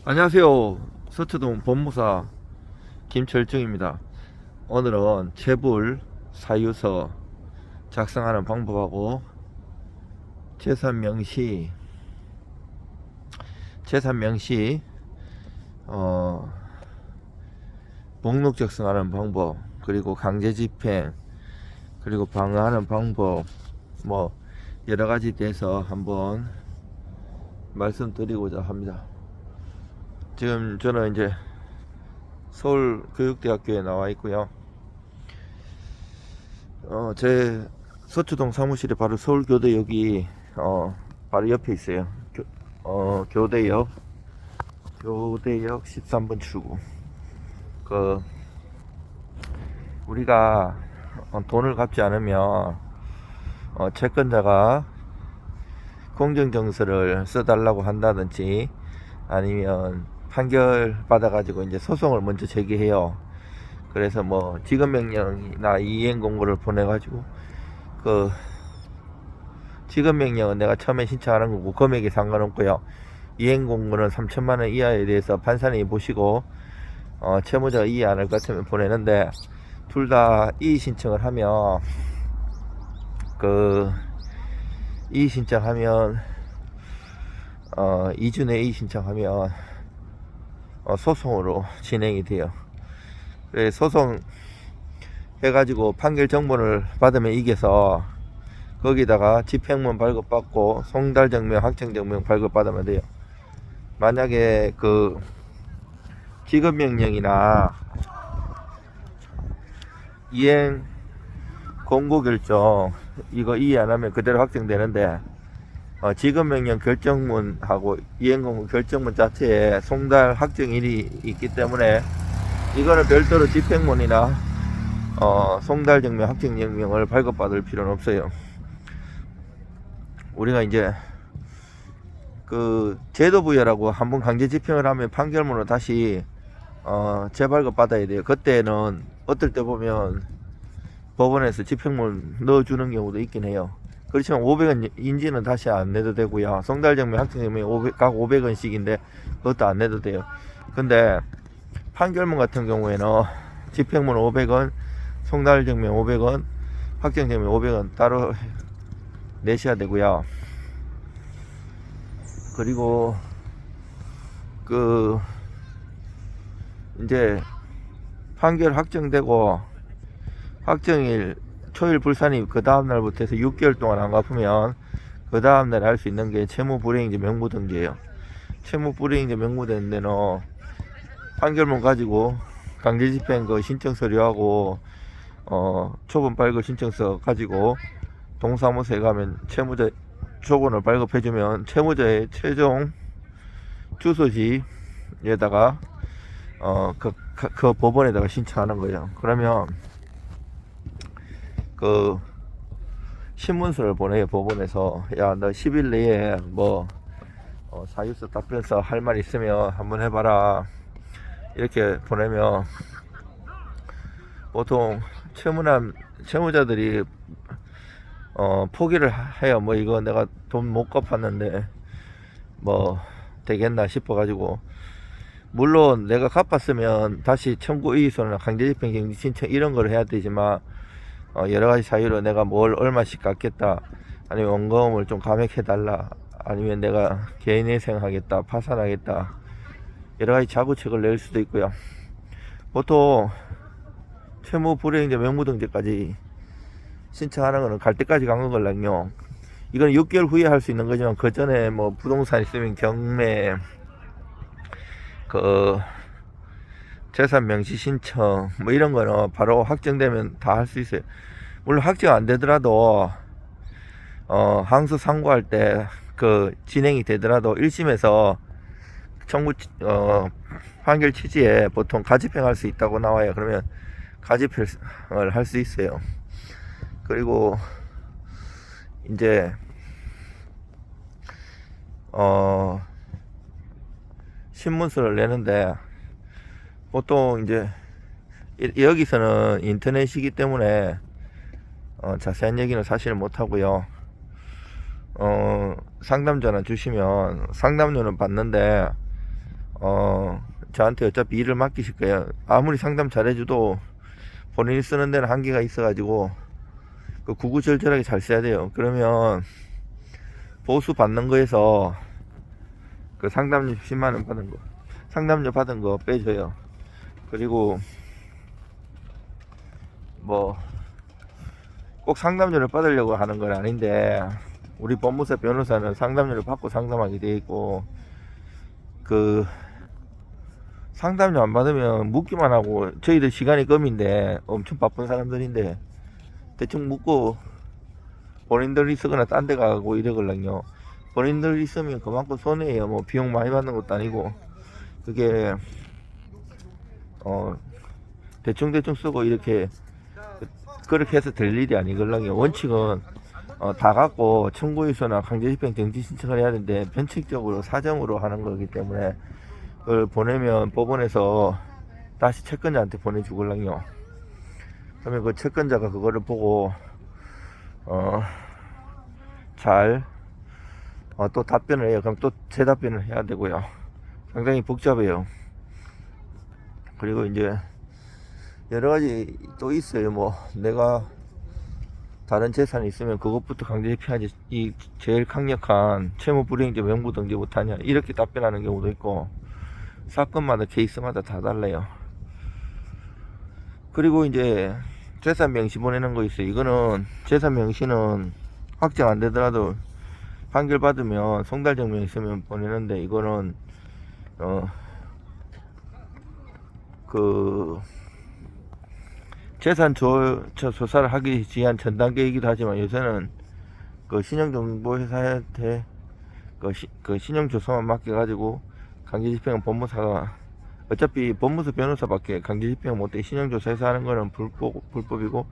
안녕하세요. 서초동 법무사 김철중입니다. 오늘은 체불 사유서 작성하는 방법하고 재산 명시 목록 작성하는 방법, 그리고 강제집행, 그리고 방어하는 방법, 뭐 여러가지 대해서 한번 말씀드리고자 합니다. 지금 저는 이제 서울교육대학교에 나와 있고요. 제 서초동 사무실에 바로 서울교대역이 바로 옆에 있어요. 교대역 13번 출구. 우리가 돈을 갚지 않으면 채권자가 공정증서를 써달라고 한다든지, 아니면 판결 받아가지고 이제 소송을 먼저 제기해요. 그래서 뭐 지급명령이나 이행공고를 보내가지고, 그 지급명령은 내가 처음에 신청하는 거고 금액이 상관없고요. 이행공고는 3천만원 이하에 대해서 판사님이 보시고 채무자가 이해 안 할 것 같으면 보내는데, 둘 다 이의 신청을 하면 이의 신청하면 2주 내에 이의 신청하면 소송으로 진행이 돼요. 소송 해가지고 판결 정보를 받으면 이겨서 거기다가 집행문 발급받고 송달증명, 확정증명 발급받으면 돼요. 만약에 그 지급명령이나 이행 공고 결정 이거 이해 안 하면 그대로 확정되는데, 지급명령 결정문하고 이행공고 결정문 자체에 송달 확정일이 있기 때문에 이거는 별도로 집행문이나 송달증명, 확정증명을 발급받을 필요는 없어요. 우리가 이제 그 제도부여라고 한번 강제 집행을 하면 판결문을 다시 재발급 받아야 돼요. 그때는 어떨 때 보면 법원에서 집행문 넣어주는 경우도 있긴 해요. 그렇지만 500원 인지는 다시 안 내도 되고요. 송달증명, 확정증명 각 500원씩인데 그것도 안 내도 돼요. 근데 판결문 같은 경우에는 집행문 500원, 송달증명 500원, 확정증명 500원 따로 내셔야 되고요. 그리고 이제 판결 확정되고 확정일 초일 불산이 그 다음날부터 해서 6개월 동안 안 갚으면 그 다음날 할 수 있는 게 채무불이행제 명부등기예요. 채무불이행제 명부되는 데는 판결문 가지고 강제집행 그 신청 서류하고 초본 발급 신청서 가지고 동사무소에 가면 채무자 초본을 발급해주면 채무자의 최종 주소지에다가 그 법원에다가 신청하는 거예요. 그러면 그 신문서를 보내요. 법원에서 야 너 10일 내에 뭐 사유서 답변서 할 말 있으면 한번 해봐라 이렇게 보내면, 보통 채무자들이 포기를 해요. 뭐 이거 내가 돈 못 갚았는데 뭐 되겠나 싶어 가지고. 물론 내가 갚았으면 다시 청구 이의서나 강제집행 정지 신청 이런 걸 해야 되지만, 여러 가지 사유로 내가 뭘 얼마씩 갚겠다, 아니면 원금을 좀 감액해 달라, 아니면 내가 개인회생 하겠다, 파산하겠다, 여러 가지 자구책을 낼 수도 있고요. 보통 채무불이행제 명부등재까지 신청하는 거는 갈 때까지 간 거거든요. 이건 6개월 후에 할 수 있는 거지만, 그 전에 뭐 부동산 있으면 경매, 재산 명시 신청 뭐 이런 거는 바로 확정되면 다 할 수 있어요. 물론 확정 안 되더라도 항소 상고할 때 진행이 되더라도 1심에서 청구 판결 취지에 보통 가집행할 수 있다고 나와요. 그러면 가집행을 할 수 있어요. 그리고 이제 신문서를 내는데, 보통 이제 여기서는 인터넷이기 때문에 자세한 얘기는 사실 못하고요. 상담 전화 주시면 상담료는 받는데 저한테 어차피 일을 맡기실 거예요. 아무리 상담 잘해줘도 본인이 쓰는 데는 한계가 있어가지고 그 구구절절하게 잘 써야 돼요. 그러면 보수 받는 거에서 그 상담료 10만원 받은 거, 상담료 받은 거 빼줘요. 그리고 뭐 꼭 상담료를 받으려고 하는 건 아닌데, 우리 법무사 변호사는 상담료를 받고 상담하게 돼 있고, 그 상담료 안 받으면 묻기만 하고, 저희들 시간이 금인데 엄청 바쁜 사람들인데 대충 묻고 본인들이 쓰거나 딴 데 가고 이러걸랑요. 본인들이 쓰면 그만큼 손해예요. 뭐 비용 많이 받는 것도 아니고, 그게 대충 쓰고 이렇게 그렇게 해서 될 일이 아니걸랑요. 원칙은 다 갖고 청구유서나 강제집행 정지 신청을 해야 되는데, 변칙적으로 사정으로 하는 거기 때문에 그걸 보내면 법원에서 다시 채권자한테 보내주걸랑요. 그러면 그 채권자가 그거를 보고 잘 또 답변을 해요. 그럼 또 재답변을 해야 되고요. 상당히 복잡해요. 그리고 이제 여러 가지 또 있어요. 뭐 내가 다른 재산이 있으면 그것부터 강제집행하지, 이 제일 강력한 채무불이행죄 명부등재 못하냐, 이렇게 답변하는 경우도 있고, 사건마다 케이스마다 다 달라요. 그리고 이제 재산 명시 보내는 거 있어요. 이거는 재산 명시는 확정 안 되더라도 판결 받으면 송달증명 있으면 보내는데, 이거는 그 재산 조사를 하기 위한 전 단계이기도 하지만, 요새는 그 신용정보회사한테 그 신용조사만 맡겨가지고 강제집행은 법무사가, 어차피 법무사 변호사밖에 강제집행을 못해. 신용조사에서 하는 거는 불법이고,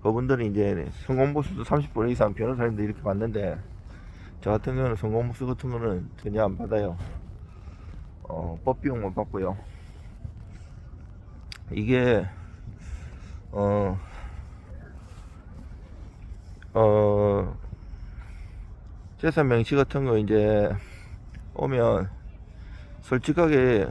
그분들이 이제 성공보수도 30% 이상 변호사님들 이렇게 받는데, 저 같은 경우는 성공보수 같은 거는 전혀 안 받아요. 법비용만 받고요. 이게 재산 명시 같은 거 이제 오면 솔직하게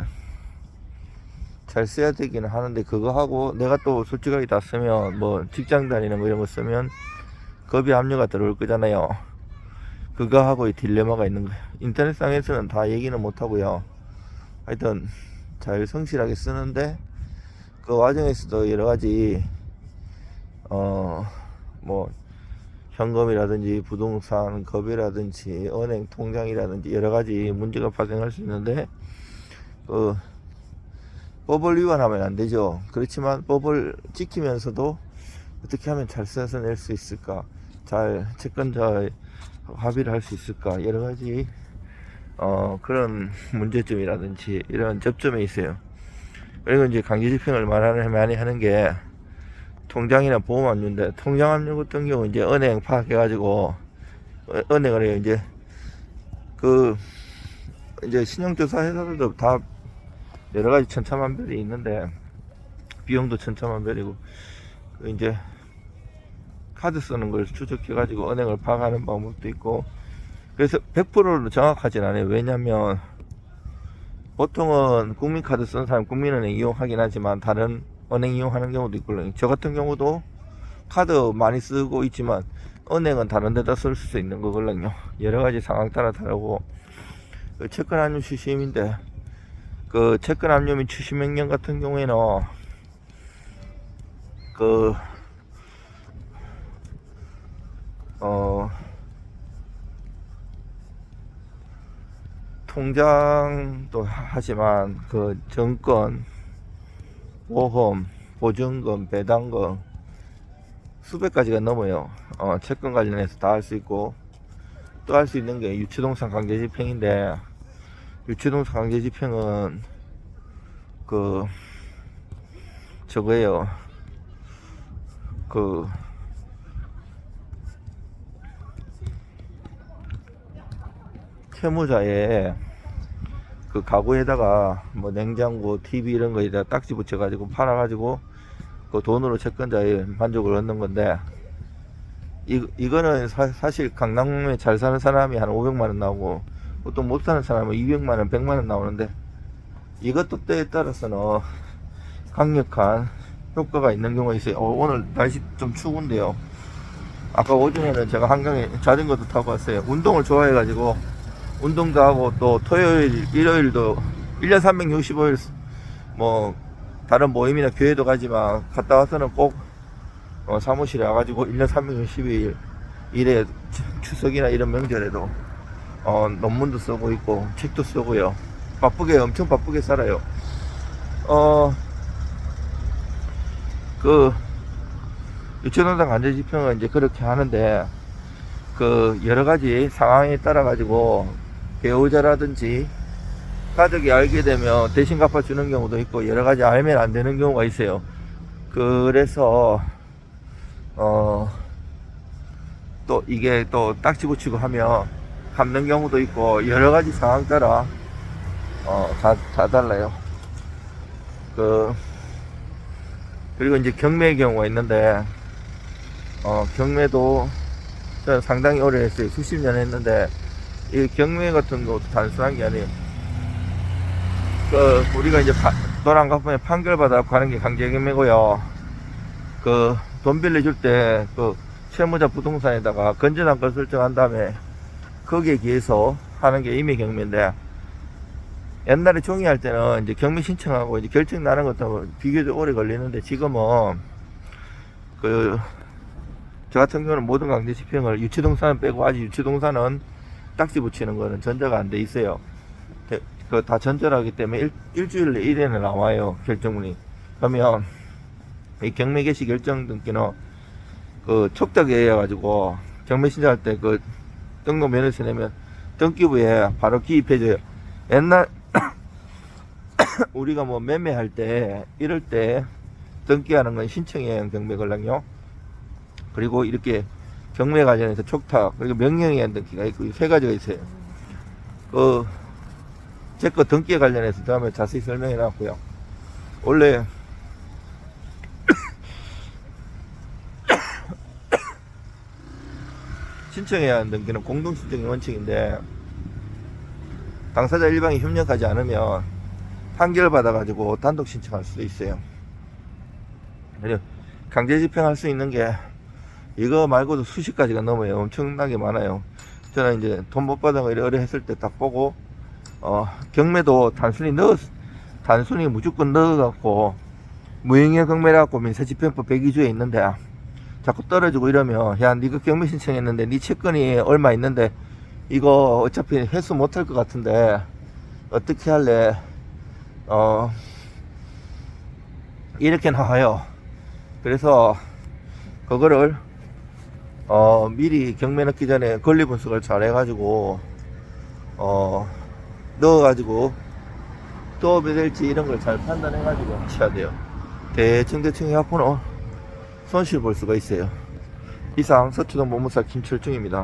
잘 써야 되기는 하는데, 그거 하고 내가 또 솔직하게 다 쓰면 뭐 직장 다니는 거 이런 거 쓰면 겁이 압류가 들어올 거잖아요. 그거 하고 딜레마가 있는 거예요. 인터넷상에서는 다 얘기는 못 하고요. 하여튼 잘 성실하게 쓰는데, 그 와중에서도 여러 가지 뭐 현금이라든지 부동산 거래라든지 은행 통장이라든지 여러 가지 문제가 발생할 수 있는데, 그 법을 위반하면 안 되죠. 그렇지만 법을 지키면서도 어떻게 하면 잘 써서 낼 수 있을까, 잘 채권자 합의를 할 수 있을까, 여러 가지 그런 문제점이라든지 이런 접점에 있어요. 그리고 이제 강제집행을 많이 하는 게 통장이나 보험압류인데, 통장압류 같은 경우 이제 은행 파악해가지고 은행을 이제 이제 신용조사 회사들도 다 여러 가지 천차만별이 있는데, 비용도 천차만별이고, 이제 카드 쓰는 걸 추적해가지고 은행을 파악하는 방법도 있고, 그래서 100%로 정확하진 않아요. 왜냐면 보통은 국민카드 쓰는 사람 국민은행 이용하긴 하지만 다른 은행 이용하는 경우도 있고, 저 같은 경우도 카드 많이 쓰고 있지만 은행은 다른 데다 쓸 수 있는 거거든요. 여러 가지 상황 따라 다르고, 그 채권 압류 추심인데, 그 채권 압류 및 추심 명령 같은 경우에는 그 통장도 하지만 그 정권, 보험, 보증금, 배당금 수백 가지가 넘어요. 채권 관련해서 다 할 수 있고, 또 할 수 있는 게 유치동산 강제집행인데, 유치동산 강제집행은 그 저거예요. 그 채무자의 그 가구에다가 뭐 냉장고, TV 이런 거에다 딱지 붙여가지고 팔아가지고 그 돈으로 채권자의 만족을 얻는 건데, 이거는 사실 강남에 잘 사는 사람이 한 500만원 나오고, 보통 못 사는 사람은 200만원, 100만원 나오는데, 이것도 때에 따라서는 강력한 효과가 있는 경우가 있어요. 오늘 날씨 좀 추운데요. 아까 오전에는 제가 한강에 자전거도 타고 왔어요. 운동을 좋아해가지고 운동도 하고, 또 토요일, 일요일도 1년 365일 뭐 다른 모임이나 교회도 가지만, 갔다 와서는 꼭 사무실에 와가지고 1년 362일 일에, 추석이나 이런 명절에도 논문도 쓰고 있고 책도 쓰고요. 바쁘게, 엄청 바쁘게 살아요. 그 유치노동 강제집행은 이제 그렇게 하는데, 그 여러 가지 상황에 따라 가지고 배우자라든지 가족이 알게 되면 대신 갚아주는 경우도 있고, 여러 가지 알면 안 되는 경우가 있어요. 그래서 또 이게 또 딱지 붙이고 하면 갚는 경우도 있고, 여러 가지 상황 따라 다 달라요. 그리고 이제 경매의 경우가 있는데, 경매도 저는 상당히 오래 했어요. 수십 년 했는데, 이 경매 같은 것도 단순한 게 아니에요. 우리가 이제 돈 안 갚으면 판결받아서 가는 게 강제경매고요. 돈 빌려줄 때 채무자 부동산에다가 건전한 걸 설정한 다음에 거기에 기해서 하는 게 임의경매인데, 옛날에 종이할 때는 이제 경매 신청하고 이제 결정 나는 것도 비교적 오래 걸리는데, 지금은 저 같은 경우는 모든 강제 집행을, 유치동산은 빼고, 아직 유치동산은 딱지 붙이는 거는 전자가 안 돼 있어요. 다 전자하기 때문에 일주일 내 1회는 나와요, 결정문이. 그러면 이 경매 개시 결정 등기는 촉탁에 의해 가지고 경매 신청할 때 등록 면허서 내면 등기부에 바로 기입해줘요. 옛날 우리가 뭐 매매할 때, 이럴 때 등기하는 건 신청예행 경매걸랑요. 그리고 이렇게 경매 관련해서 촉탁, 그리고 명령예행 등기가 있고, 세 가지가 있어요. 제 거 등기에 관련해서 다음에 자세히 설명해 놨고요. 원래 신청해야 하는 등기는 공동신청의 원칙인데, 당사자 일방이 협력하지 않으면 판결 받아가지고 단독 신청할 수도 있어요. 그리고 강제 집행할 수 있는 게 이거 말고도 수십 가지가 넘어요. 엄청나게 많아요. 저는 이제 돈 못 받은 거 이래 했을 때 딱 보고, 경매도 단순히 무조건 넣어갖고 무행의 경매를 갖고 민사집행법 102조에 있는데 자꾸 떨어지고 이러면, 야, 니가 경매 신청했는데 니 채권이 얼마 있는데 이거 어차피 회수 못할 것 같은데 어떻게 할래? 이렇게 나와요. 그래서 그거를 미리 경매 넣기 전에 권리 분석을 잘 해가지고 넣어가지고 도움이 될지 이런 걸 잘 판단해가지고 하셔야 돼요. 대충 해갖고는 손실 볼 수가 있어요. 이상 서초동 모무사 김철중입니다.